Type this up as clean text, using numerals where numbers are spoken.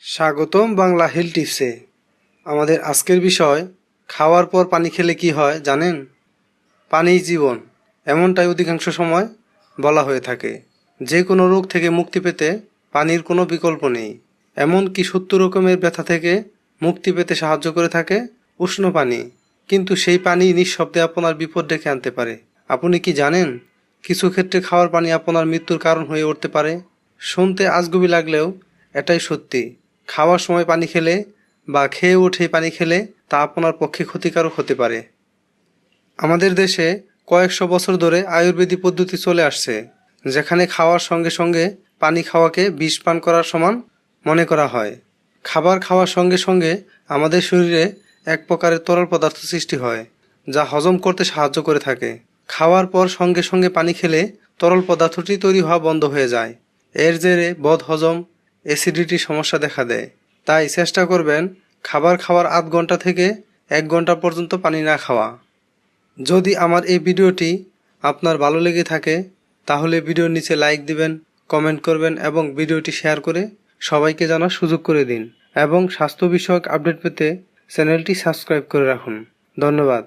স্বাগতম বাংলা হেলথ টিপসে। আমাদের আজকের বিষয়, খাওয়ার পর পানি খেলে কি হয় জানেন? পানিই জীবন, এমনটাই অধিকাংশ সময় বলা হয়ে থাকে। যে কোনো রোগ থেকে মুক্তি পেতে পানির কোনো বিকল্প নেই। এমনকি 70 রকমের ব্যথা থেকে মুক্তি পেতে সাহায্য করে থাকে উষ্ণ পানি। কিন্তু সেই পানি নিঃশব্দে আপনার বিপদ ডেকে আনতে পারে। আপনি কি জানেন, কিছু ক্ষেত্রে খাওয়ার পানি আপনার মৃত্যুর কারণ হয়ে উঠতে পারে? শুনতে আজগুবি লাগলেও এটাই সত্যি। খাওয়ার সময় পানি খেলে বা খেয়ে উঠে পানি খেলে তা আপনার পক্ষে ক্ষতিকারক হতে পারে। আমাদের দেশে কয়েকশো বছর ধরে আয়ুর্বেদিক পদ্ধতি চলে আসছে, যেখানে খাওয়ার সঙ্গে সঙ্গে পানি খাওয়াকে বিষ পান করার সমান মনে করা হয়। খাবার খাওয়ার সঙ্গে সঙ্গে আমাদের শরীরে এক প্রকারের তরল পদার্থ সৃষ্টি হয়, যা হজম করতে সাহায্য করে থাকে। খাওয়ার পর সঙ্গে সঙ্গে পানি খেলে তরল পদার্থটি তৈরি হওয়া বন্ধ হয়ে যায়। এর জেরে বদহজম, অ্যাসিডিটির সমস্যা দেখা দেয়। তাই চেষ্টা করবেন খাবার খাওয়ার আধ ঘন্টা থেকে 1 ঘন্টা পর্যন্ত পানি না খাওয়া। যদি আমার এই ভিডিওটি আপনার ভালো লেগে থাকে, তাহলে ভিডিওর নিচে লাইক দিবেন, কমেন্ট করবেন এবং ভিডিওটি শেয়ার করে সবাইকে জানার সুযোগ করে দিন। এবং স্বাস্থ্য বিষয়ক আপডেট পেতে চ্যানেলটি সাবস্ক্রাইব করে রাখুন। ধন্যবাদ।